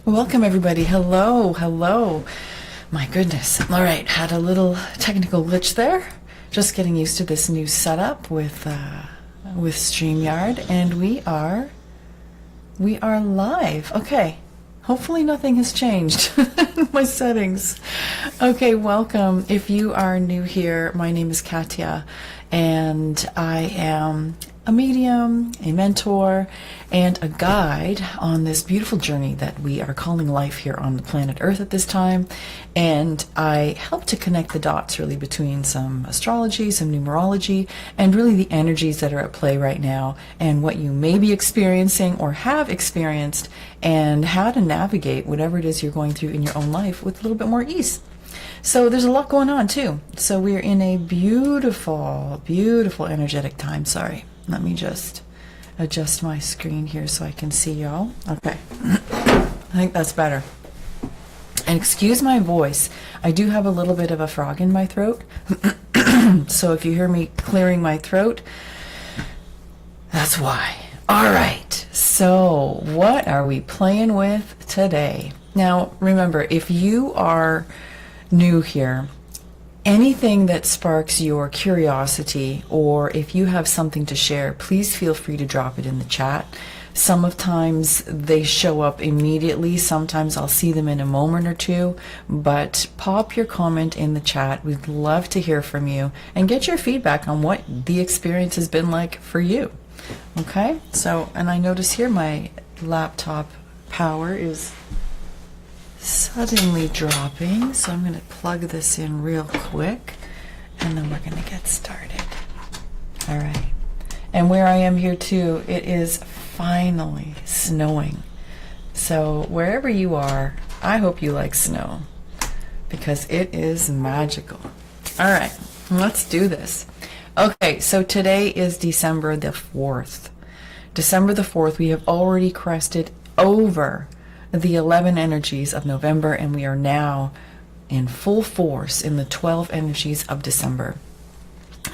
Welcome everybody. Hello, hello. My goodness. All right, had a little technical glitch there. Just getting used to this new setup with StreamYard, and we are live. Okay. Hopefully nothing has changed in my settings. Okay, welcome. If you are new here, my name is Katya, and I am a medium, a mentor, and a guide on this beautiful journey that we are calling life here on the planet Earth at this time. And I help to connect the dots really between some astrology, some numerology, and really the energies that are at play right now, and what you may be experiencing or have experienced, and how to navigate whatever it is you're going through in your own life with a little bit more ease. So there's a lot going on too. So we're in a beautiful, beautiful energetic time. Sorry. Let me just adjust my screen here so I can see y'all. Okay. I think that's better. And excuse my voice. I do have a little bit of a frog in my throat. So if you hear me clearing my throat, that's why. All right. So what are we playing with today? Now, remember, if you are new here, anything that sparks your curiosity, or if you have something to share, please feel free to drop it in the chat. Sometimes they show up immediately. Sometimes I'll see them in a moment or two, but pop your comment in the chat. We'd love to hear from you and get your feedback on what the experience has been like for you. Okay? So, and I notice here my laptop power is suddenly dropping, so I'm going to plug this in real quick, and then we're going to get started. All right. And where I am here too, it is finally snowing. So wherever you are, I hope you like snow, because it is magical. All right, let's do this. Okay, so today is December the 4th. December the 4th, we have already crested over the 11 energies of November, and we are now in full force in the 12 energies of December.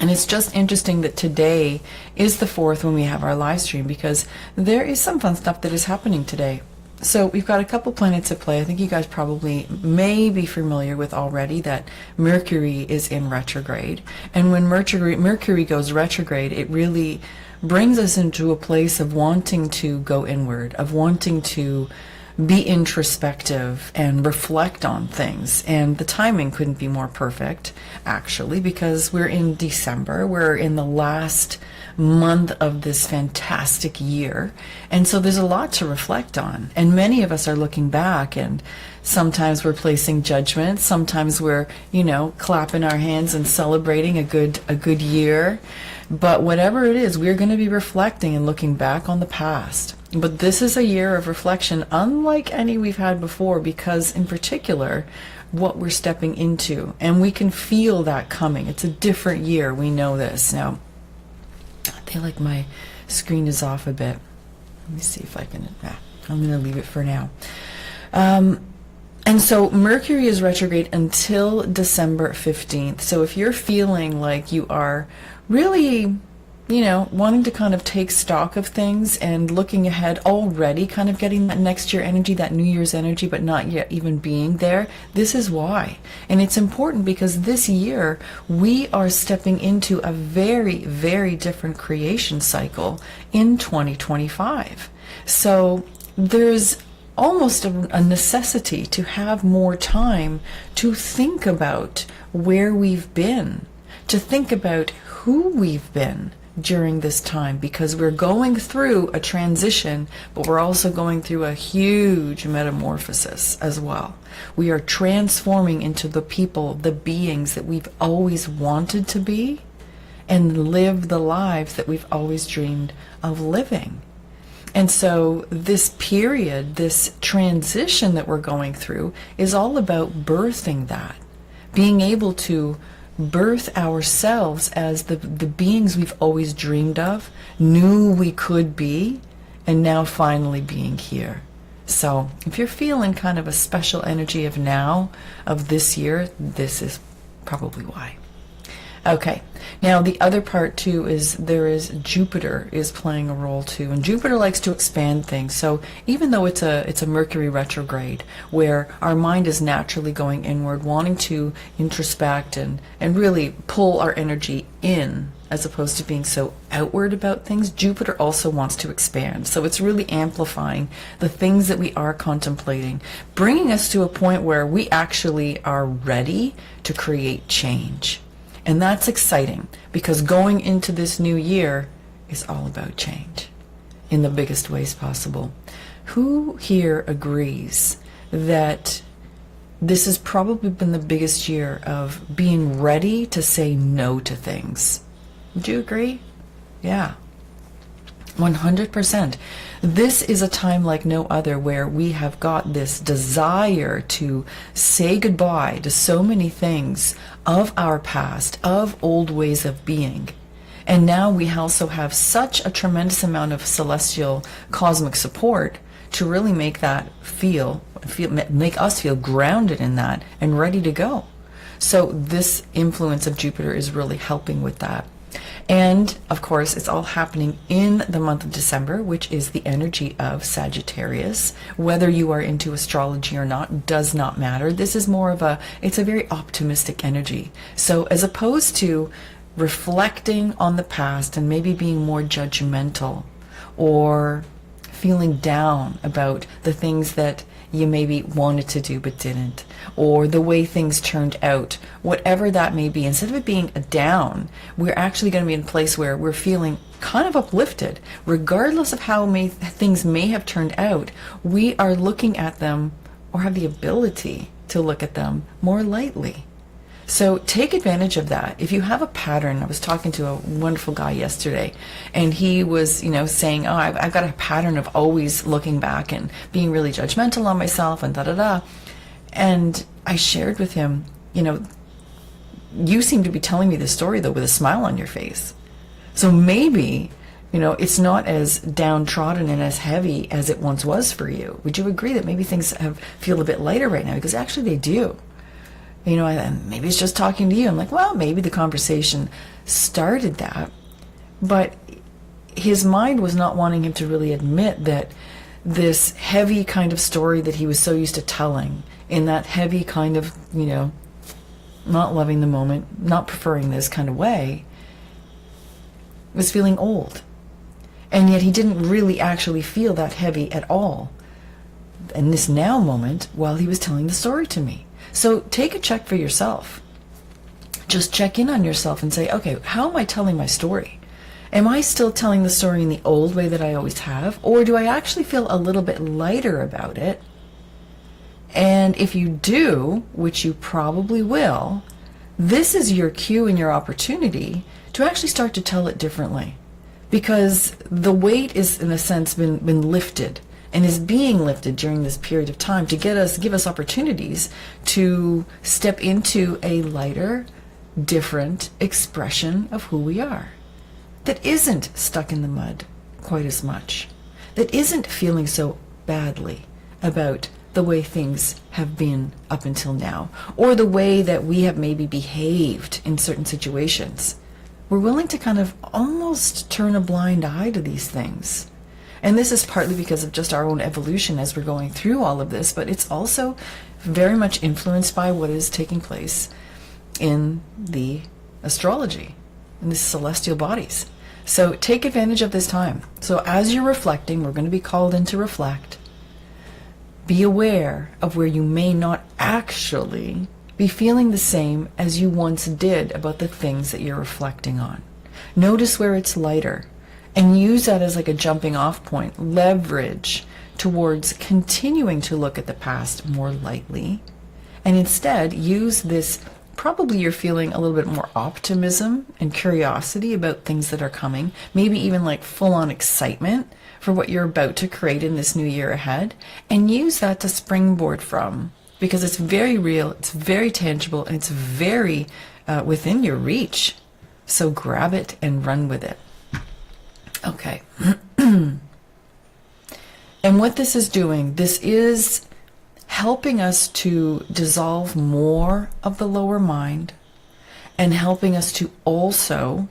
And it's just interesting that today is the 4th when we have our live stream, because there is some fun stuff that is happening today. So we've got a couple planets at play. I think you guys probably may be familiar with already that Mercury is in retrograde. And when Mercury goes retrograde, it really brings us into a place of wanting to go inward, of wanting to be introspective and reflect on things. And the timing couldn't be more perfect, actually, because we're in December. We're in the last month of this fantastic year. And so there's a lot to reflect on. And many of us are looking back, and sometimes we're placing judgments. Sometimes we're, clapping our hands and celebrating a good year. But whatever it is, we're going to be reflecting and looking back on the past. But this is a year of reflection unlike any we've had before, because in particular, what we're stepping into, and we can feel that coming. It's a different year. We know this. Now, I feel like my screen is off a bit. Let me see if I can, I'm going to leave it for now. And so Mercury is retrograde until December 15th. So if you're feeling like you are really, wanting to kind of take stock of things and looking ahead already, kind of getting that next year energy, that New Year's energy, but not yet even being there, this is why. And it's important because this year we are stepping into a very, very different creation cycle in 2025. So there's almost a necessity to have more time to think about where we've been, to think about who we've been during this time, because we're going through a transition, but we're also going through a huge metamorphosis as well. We are transforming into the people, the beings that we've always wanted to be, and live the lives that we've always dreamed of living. And so this period, this transition that we're going through, is all about birthing that, being able to birth ourselves as the beings we've always dreamed of, knew we could be, and now finally being here. So if you're feeling kind of a special energy of now, of this year, this is probably why. Okay. Now the other part too is Jupiter is playing a role too, and Jupiter likes to expand things. So even though it's a Mercury retrograde where our mind is naturally going inward, wanting to introspect and really pull our energy in as opposed to being so outward about things, Jupiter also wants to expand. So it's really amplifying the things that we are contemplating, bringing us to a point where we actually are ready to create change. And that's exciting because going into this new year is all about change in the biggest ways possible. Who here agrees that this has probably been the biggest year of being ready to say no to things? Would you agree? Yeah. 100%. This is a time like no other where we have got this desire to say goodbye to so many things of our past, of old ways of being. And now we also have such a tremendous amount of celestial cosmic support to really make that make us feel grounded in that and ready to go. So this influence of Jupiter is really helping with that. And of course, it's all happening in the month of December, which is the energy of Sagittarius. Whether you are into astrology or not does not matter. This is more of it's a very optimistic energy. So as opposed to reflecting on the past and maybe being more judgmental or feeling down about the things that you maybe wanted to do but didn't, or the way things turned out, whatever that may be, instead of it being a down, we're actually going to be in a place where we're feeling kind of uplifted. Regardless of how things may have turned out, we are looking at them, or have the ability to look at them, more lightly. So take advantage of that. If you have a pattern, I was talking to a wonderful guy yesterday, and he was, saying, oh, I've got a pattern of always looking back and being really judgmental on myself and da-da-da. And I shared with him, you seem to be telling me this story, though, with a smile on your face. So maybe, it's not as downtrodden and as heavy as it once was for you. Would you agree that maybe things feel a bit lighter right now? Because actually they do. And maybe it's just talking to you. I'm like, well, maybe the conversation started that. But his mind was not wanting him to really admit that this heavy kind of story that he was so used to telling, in that heavy kind of, not loving the moment, not preferring this kind of way, was feeling old. And yet he didn't really actually feel that heavy at all in this now moment while he was telling the story to me. So take a check for yourself. Just check in on yourself and say, okay, how am I telling my story? Am I still telling the story in the old way that I always have? Or do I actually feel a little bit lighter about it? And if you do, which you probably will, this is your cue and your opportunity to actually start to tell it differently. Because the weight is, in a sense, been lifted, and is being lifted during this period of time to give us opportunities to step into a lighter, different expression of who we are, that isn't stuck in the mud quite as much, that isn't feeling so badly about the way things have been up until now, or the way that we have maybe behaved in certain situations. We're willing to kind of almost turn a blind eye to these things. And this is partly because of just our own evolution as we're going through all of this, but it's also very much influenced by what is taking place in the astrology, in the celestial bodies. So take advantage of this time. So as you're reflecting, we're going to be called in to reflect. Be aware of where you may not actually be feeling the same as you once did about the things that you're reflecting on. Notice where it's lighter. And use that as like a jumping off point, leverage towards continuing to look at the past more lightly. And instead use this, probably you're feeling a little bit more optimism and curiosity about things that are coming, maybe even like full on excitement for what you're about to create in this new year ahead. And use that to springboard from, because it's very real, it's very tangible, and it's very within your reach. So grab it and run with it. Okay. And what this is doing, this is helping us to dissolve more of the lower mind and helping us to also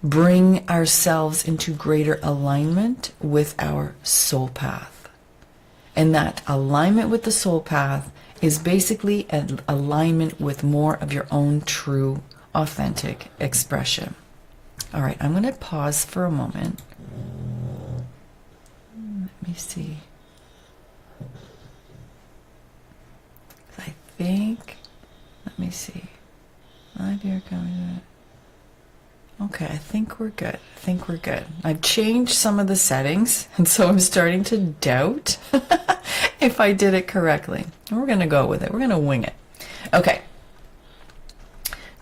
bring ourselves into greater alignment with our soul path. And that alignment with the soul path is basically an alignment with more of your own true, authentic expression. All right, I'm going to pause for a moment. Let me see. I think, let me see. My dear coming. Okay, I think we're good. I've changed some of the settings, and so I'm starting to doubt if I did it correctly. We're going to go with it. We're going to wing it. Okay.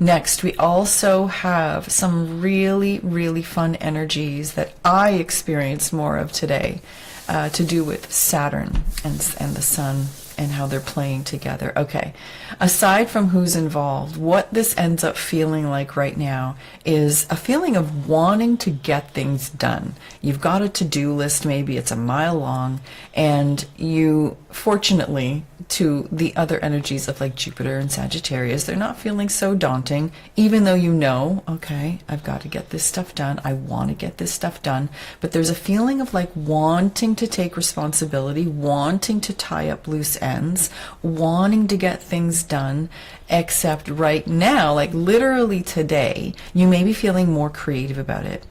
Next, we also have some really, really fun energies that I experience more of today to do with Saturn and the Sun and how they're playing together. Okay, aside from who's involved, what this ends up feeling like right now is a feeling of wanting to get things done. You've got a to-do list, maybe it's a mile long, and you, fortunately, to the other energies of like Jupiter and Sagittarius, they're not feeling so daunting, even though you know, okay, I've got to get this stuff done, I want to get this stuff done, but there's a feeling of like wanting to take responsibility, wanting to tie up loose ends, wanting to get things done, except right now, like literally today, you may be feeling more creative about it.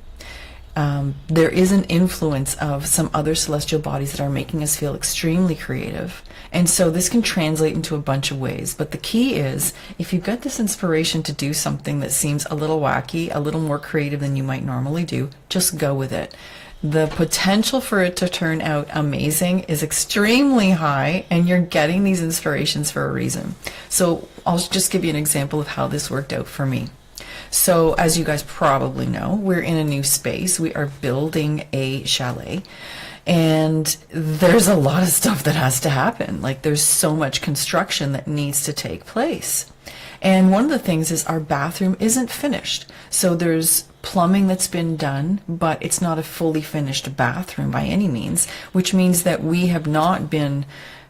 There is an influence of some other celestial bodies that are making us feel extremely creative. And so this can translate into a bunch of ways. But the key is, if you've got this inspiration to do something that seems a little wacky, a little more creative than you might normally do, just go with it. The potential for it to turn out amazing is extremely high, and you're getting these inspirations for a reason. So I'll just give you an example of how this worked out for me. So as you guys probably know, we're in a new space. We are building a chalet, and there's a lot of stuff that has to happen. Like there's so much construction that needs to take place. And one of the things is our bathroom isn't finished. So there's plumbing that's been done, but it's not a fully finished bathroom by any means, which means that we haven't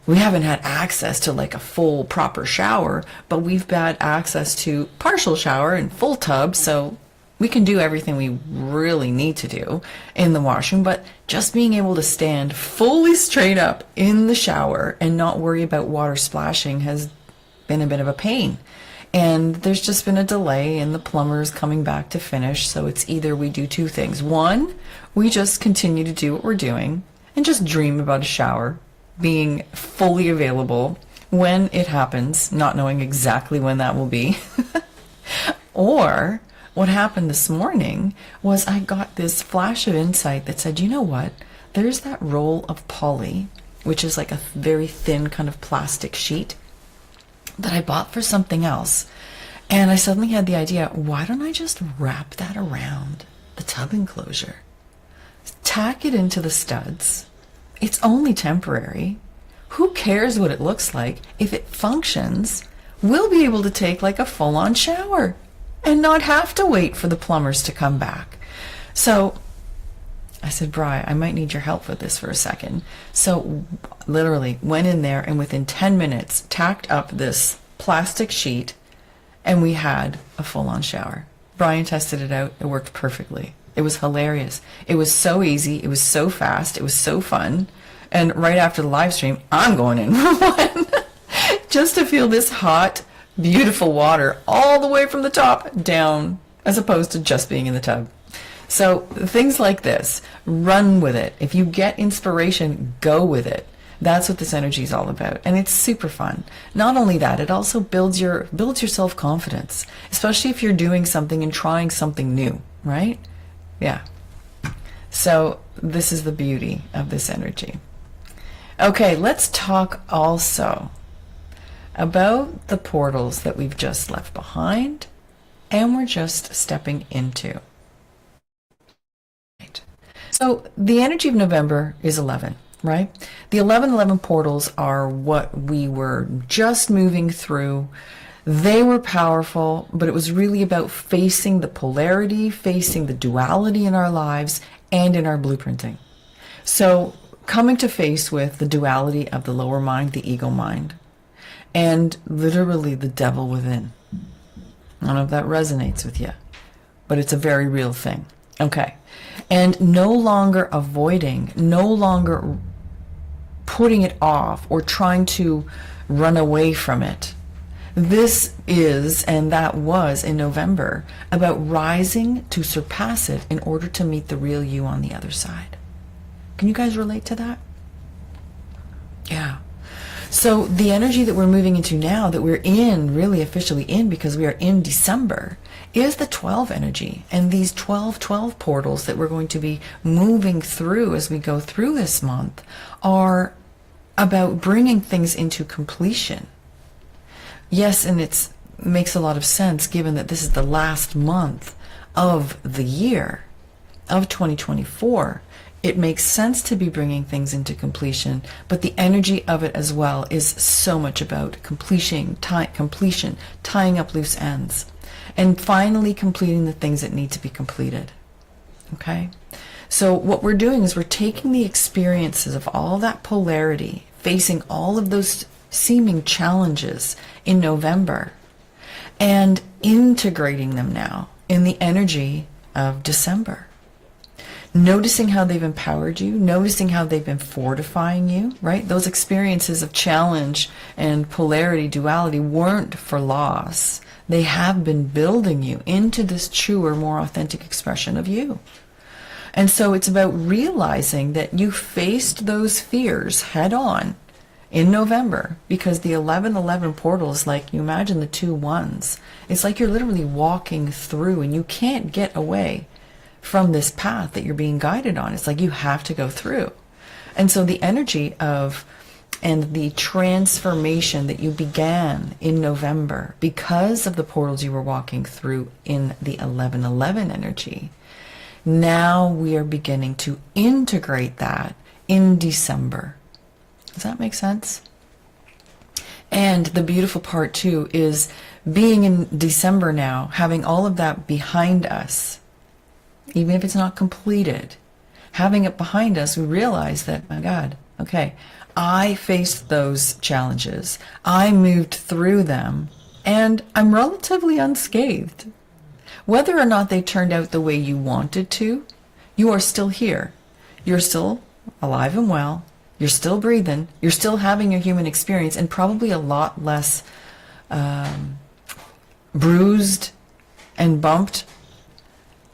had access to like a full proper shower, but we've had access to partial shower and full tub, so we can do everything we really need to do in the washroom. But just being able to stand fully straight up in the shower and not worry about water splashing has been a bit of a pain. And there's just been a delay in the plumbers coming back to finish, so it's either we do two things. One, we just continue to do what we're doing and just dream about a shower being fully available when it happens, not knowing exactly when that will be. Or what happened this morning was I got this flash of insight that said, you know what, there's that roll of poly, which is like a very thin kind of plastic sheet that I bought for something else. And I suddenly had the idea, why don't I just wrap that around the tub enclosure? Tack it into the studs. It's only temporary. Who cares what it looks like? If it functions, we'll be able to take like a full-on shower and not have to wait for the plumbers to come back. So I said, Bri, I might need your help with this for a second. So literally went in there and within 10 minutes tacked up this plastic sheet and we had a full-on shower. Brian tested it out. It worked perfectly. It was hilarious. It was so easy. It was so fast. It was so fun. And right after the live stream, I'm going in for one just to feel this hot, beautiful water all the way from the top down, as opposed to just being in the tub. So things like this, run with it. If you get inspiration, go with it. That's what this energy is all about. And it's super fun. Not only that, it also builds your self-confidence, especially if you're doing something and trying something new, right? Yeah. So this is the beauty of this energy. Okay, let's talk also about the portals that we've just left behind and we're just stepping into. Right. So the energy of November is 11, right? The 1111 portals are what we were just moving through. They were powerful, but it was really about facing the polarity, facing the duality in our lives and in our blueprinting. So coming to face with the duality of the lower mind, the ego mind, and literally the devil within. I don't know if that resonates with you, but it's a very real thing. Okay. And no longer avoiding, no longer putting it off or trying to run away from it. This is, and that was in November, about rising to surpass it in order to meet the real you on the other side. Can you guys relate to that? Yeah. So the energy that we're moving into now, that we're in, really officially in, because we are in December, is the 12 energy. And these 12 portals that we're going to be moving through as we go through this month are about bringing things into completion. Yes, and it makes a lot of sense given that this is the last month of the year of 2024. It makes sense to be bringing things into completion, but the energy of it as well is so much about completion, tying up loose ends, and finally completing the things that need to be completed. Okay? So what we're doing is we're taking the experiences of all that polarity, facing all of those seeming challenges in November, and integrating them now in the energy of December. Noticing how they've empowered you, noticing how they've been fortifying you, right? Those experiences of challenge and polarity, duality weren't for loss. They have been building you into this truer, more authentic expression of you. And so it's about realizing that you faced those fears head on in November, because the 1111 portal is like, you imagine the 2 1s. It's like you're literally walking through and you can't get away from this path that you're being guided on. It's like you have to go through. And so the energy of and the transformation that you began in November because of the portals you were walking through in the 1111 energy, now we are beginning to integrate that in December. Does that make sense? And the beautiful part too is being in December now, having all of that behind us, even if it's not completed, having it behind us, we realize that, my God, okay, I faced those challenges. I moved through them, and I'm relatively unscathed. Whether or not they turned out the way you wanted to, you are still here. You're still alive and well. You're still breathing. You're still having your human experience, and probably a lot less bruised and bumped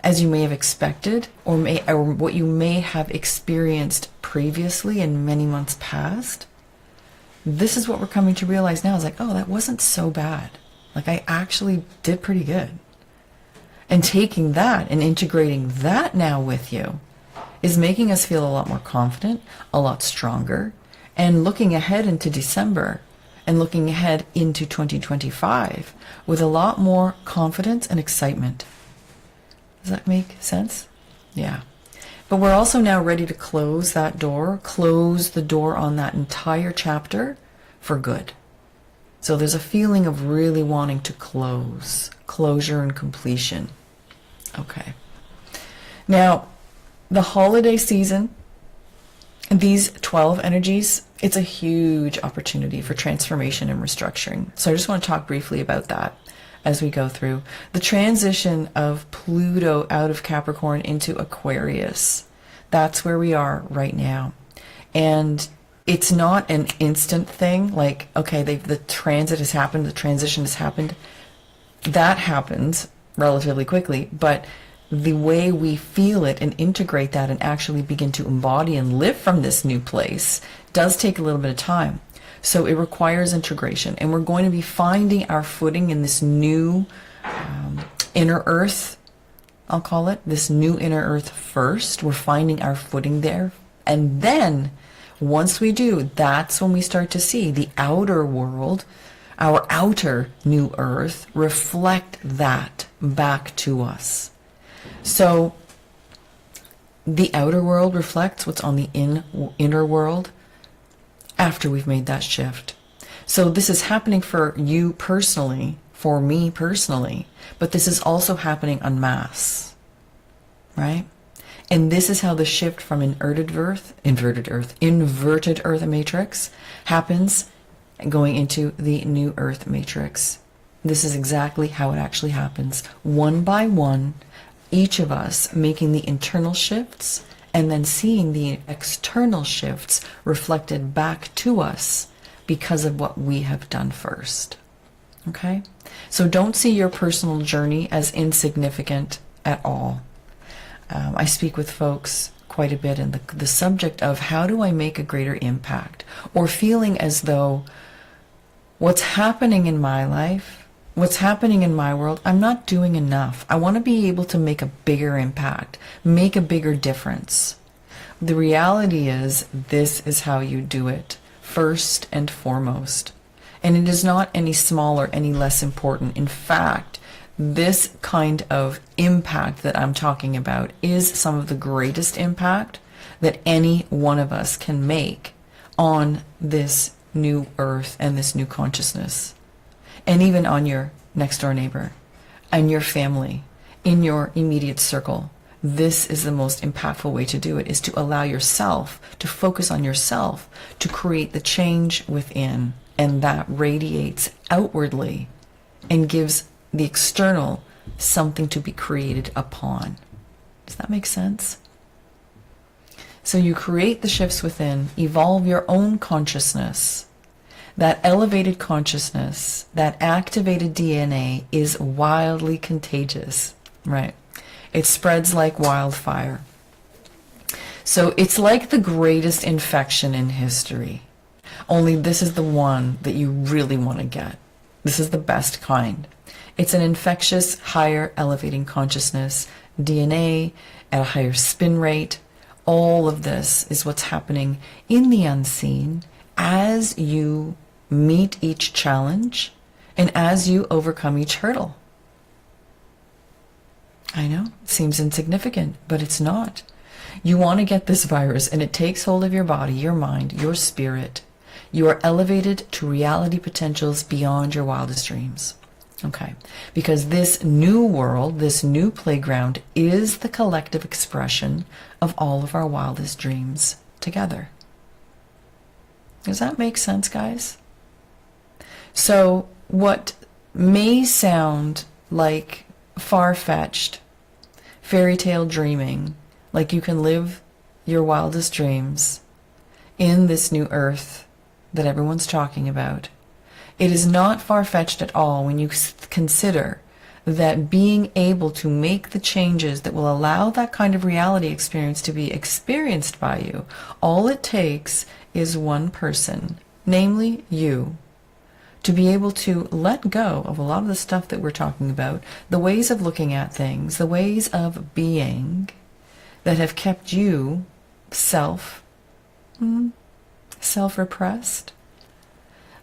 as you may have expected, or what you may have experienced previously in many months past. This is what we're coming to realize now. Is like, oh, that wasn't so bad. Like, I actually did pretty good. And taking that and integrating that now with you is making us feel a lot more confident, a lot stronger, and looking ahead into December and looking ahead into 2025 with a lot more confidence and excitement. Does that make sense? Yeah. But we're also now ready to close that door, close the door on that entire chapter for good. So there's a feeling of really wanting to close, closure and completion. Okay. Now, the holiday season, these 12 energies, it's a huge opportunity for transformation and restructuring. So I just want to talk briefly about that as we go through. The transition of Pluto out of Capricorn into Aquarius, that's where we are right now. And it's not an instant thing, like, okay, the transit has happened, the transition has happened. That happens relatively quickly, but the way we feel it and integrate that and actually begin to embody and live from this new place does take a little bit of time. So it requires integration, and we're going to be finding our footing in this new inner earth, I'll call it, this new inner earth first. We're finding our footing there, and then once we do, that's when we start to see the outer world, our outer new earth, reflect that back to us. So the outer world reflects what's on the inner world after we've made that shift. So this is happening for you personally, for me personally, but this is also happening en masse, right? And this is how the shift from inverted earth matrix happens going into the new earth matrix. This is exactly how it actually happens. One by one, each of us making the internal shifts and then seeing the external shifts reflected back to us because of what we have done first. Okay? So don't see your personal journey as insignificant at all. I speak with folks quite a bit in the subject of how do I make a greater impact, or feeling as though what's happening in my life, what's happening in my world, I'm not doing enough. I want to be able to make a bigger impact, make a bigger difference. The reality is, this is how you do it, first and foremost. And it is not any smaller, any less important. In fact, this kind of impact that I'm talking about is some of the greatest impact that any one of us can make on this new earth and this new consciousness. And even on your next door neighbor, and your family, in your immediate circle. This is the most impactful way to do it, is to allow yourself to focus on yourself, to create the change within, and that radiates outwardly and gives the external something to be created upon. Does that make sense? So you create the shifts within, evolve your own consciousness. That elevated consciousness, that activated DNA is wildly contagious, right? It spreads like wildfire. So it's like the greatest infection in history. Only this is the one that you really want to get. This is the best kind. It's an infectious, higher elevating consciousness, DNA at a higher spin rate. All of this is what's happening in the unseen as you meet each challenge and as you overcome each hurdle. I know, it seems insignificant, but it's not. You want to get this virus, and it takes hold of your body, your mind, your spirit. You are elevated to reality potentials beyond your wildest dreams. Okay, because this new world, this new playground is the collective expression of all of our wildest dreams together. Does that make sense, guys? So what may sound like far-fetched fairy tale dreaming, like you can live your wildest dreams in this new earth that everyone's talking about, it is not far-fetched at all when you consider that being able to make the changes that will allow that kind of reality experience to be experienced by you, all it takes is one person, namely you, to be able to let go of a lot of the stuff that we're talking about, the ways of looking at things, the ways of being that have kept you self-repressed,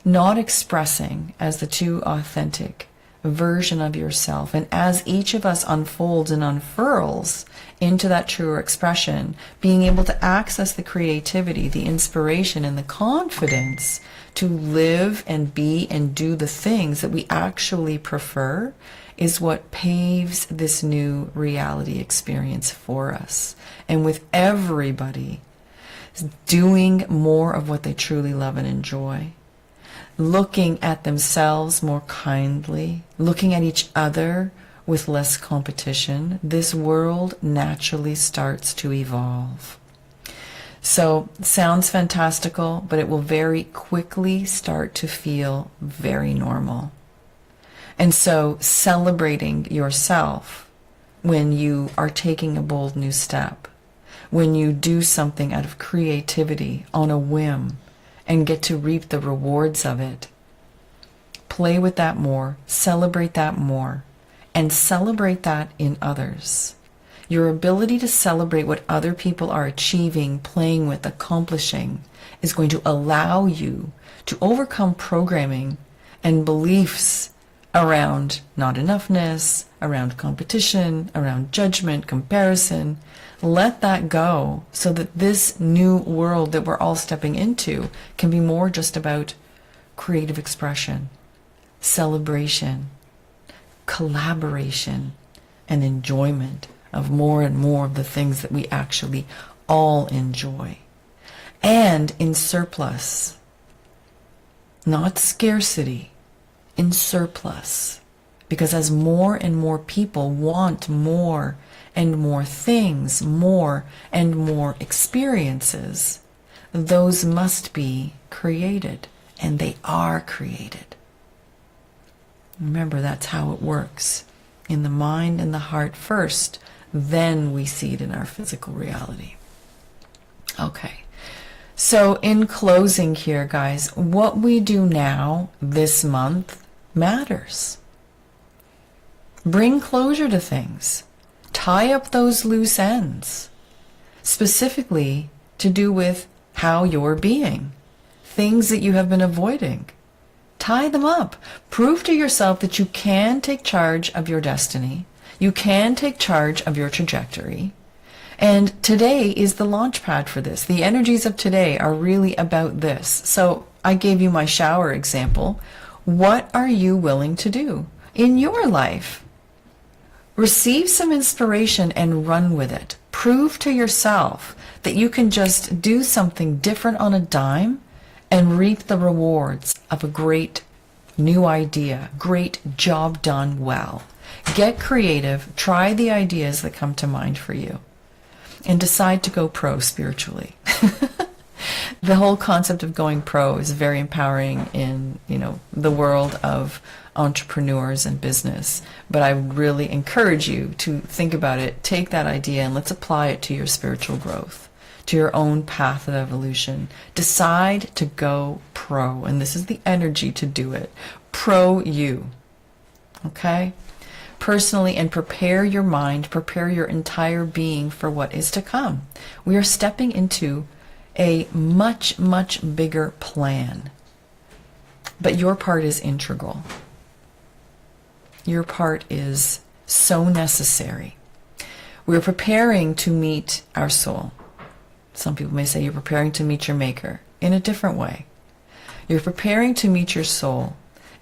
not expressing as the true authentic version of yourself. And as each of us unfolds and unfurls into that truer expression, being able to access the creativity, the inspiration, and the confidence to live and be and do the things that we actually prefer is what paves this new reality experience for us. And with everybody doing more of what they truly love and enjoy, looking at themselves more kindly, looking at each other with less competition, this world naturally starts to evolve. So, sounds fantastical, but it will very quickly start to feel very normal. And so, celebrating yourself when you are taking a bold new step, when you do something out of creativity on a whim, and get to reap the rewards of it. Play with that more, celebrate that more, and celebrate that in others. Your ability to celebrate what other people are achieving, playing with, accomplishing is going to allow you to overcome programming and beliefs around not enoughness, around competition, around judgment, comparison. Let that go so that this new world that we're all stepping into can be more just about creative expression, celebration, collaboration, and enjoyment of more and more of the things that we actually all enjoy. And in surplus, not scarcity, in surplus. Because as more and more people want more and more things, more and more experiences, those must be created, and they are created. Remember, that's how it works. In the mind and the heart first, then we see it in our physical reality. Okay. So in closing here, guys, what we do now this month matters. Bring closure to things. Tie up those loose ends. Specifically to do with how you're being. Things that you have been avoiding. Tie them up. Prove to yourself that you can take charge of your destiny. You can take charge of your trajectory. And today is the launch pad for this. The energies of today are really about this. So I gave you my shower example. What are you willing to do in your life? Receive some inspiration and run with it. Prove to yourself that you can just do something different on a dime and reap the rewards of a great new idea, great job done well. Get creative, try the ideas that come to mind for you, and decide to go pro spiritually. The whole concept of going pro is very empowering in, the world of entrepreneurs and business. But I really encourage you to think about it, take that idea, and let's apply it to your spiritual growth, to your own path of evolution. Decide to go pro, and this is the energy to do it. Pro you. Okay? Personally, and prepare your mind, prepare your entire being for what is to come. We are stepping into a much, much bigger plan. But your part is integral. Your part is so necessary. We're preparing to meet our soul. Some people may say you're preparing to meet your maker in a different way. You're preparing to meet your soul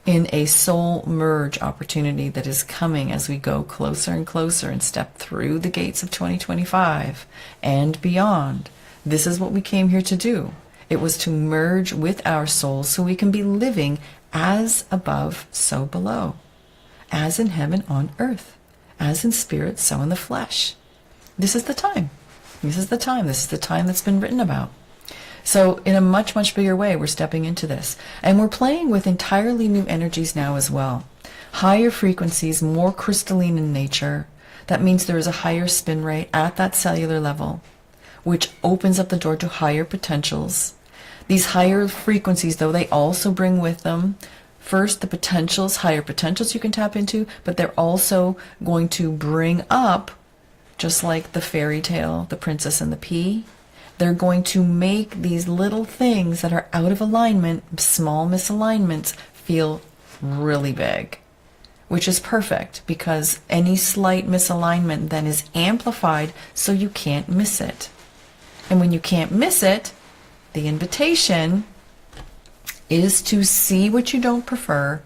in a soul merge opportunity that is coming as we go closer and closer and step through the gates of 2025 and beyond. This is what we came here to do. It was to merge with our souls so we can be living as above, so below. As in heaven, on earth. As in spirit, so in the flesh. This is the time. This is the time. This is the time that's been written about. So in a much, much bigger way, we're stepping into this. And we're playing with entirely new energies now as well. Higher frequencies, more crystalline in nature. That means there is a higher spin rate at that cellular level, which opens up the door to higher potentials. These higher frequencies, though, they also bring with them, first, the potentials, higher potentials you can tap into, but they're also going to bring up, just like the fairy tale, The Princess and the Pea, they're going to make these little things that are out of alignment, small misalignments, feel really big, which is perfect because any slight misalignment then is amplified so you can't miss it. And when you can't miss it, the invitation is to see what you don't prefer,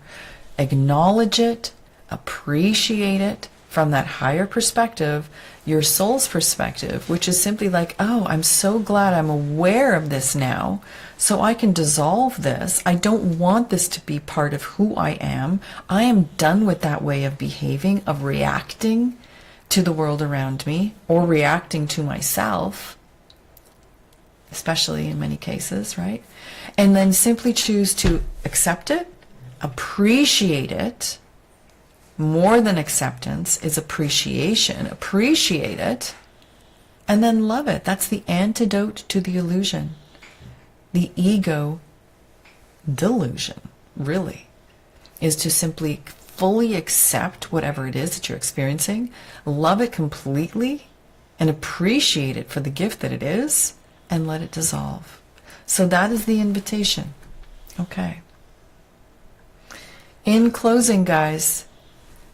acknowledge it, appreciate it from that higher perspective, your soul's perspective, which is simply like, oh, I'm so glad I'm aware of this now, so I can dissolve this. I don't want this to be part of who I am. I am done with that way of behaving, of reacting to the world around me or reacting to myself, especially in many cases, right? And then simply choose to accept it, appreciate it. More than acceptance is appreciation. Appreciate it, and then love it. That's the antidote to the illusion. The ego delusion, really, is to simply fully accept whatever it is that you're experiencing, love it completely, and appreciate it for the gift that it is, and let it dissolve. So that is the invitation. Okay. In closing, guys,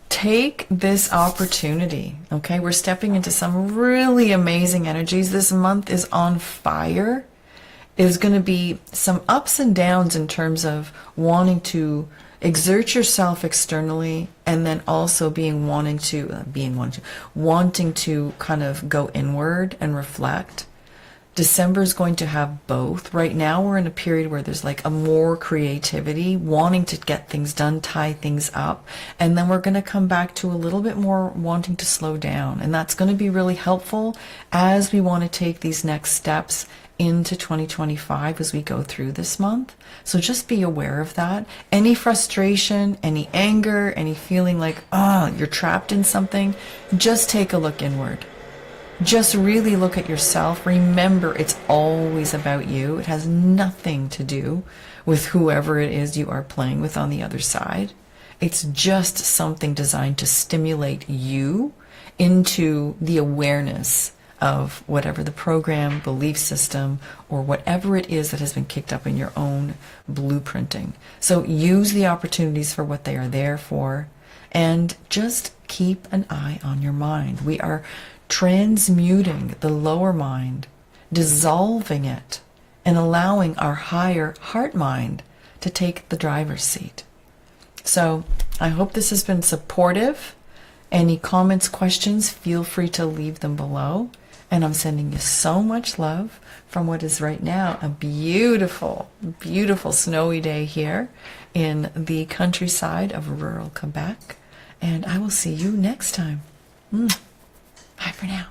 take this opportunity. Okay, we're stepping into some really amazing energies. This month is on fire. There's going to be some ups and downs in terms of wanting to exert yourself externally, and then also wanting to kind of go inward and reflect. December is going to have both. Right now we're in a period where there's like a more creativity, wanting to get things done, tie things up. And then we're going to come back to a little bit more wanting to slow down. And that's going to be really helpful as we want to take these next steps into 2025 as we go through this month. So just be aware of that. Any frustration, any anger, any feeling like, you're trapped in something, just take a look inward. Just really look at yourself. Remember, it's always about you. It has nothing to do with whoever it is you are playing with on the other side. It's just something designed to stimulate you into the awareness of whatever the program, belief system, or whatever it is that has been kicked up in your own blueprinting. So use the opportunities for what they are there for, and just keep an eye on your mind. We are transmuting the lower mind, dissolving it, and allowing our higher heart mind to take the driver's seat. So I hope this has been supportive. Any comments, questions, feel free to leave them below. And I'm sending you so much love from what is right now a beautiful, beautiful snowy day here in the countryside of rural Quebec. And I will see you next time. Bye for now.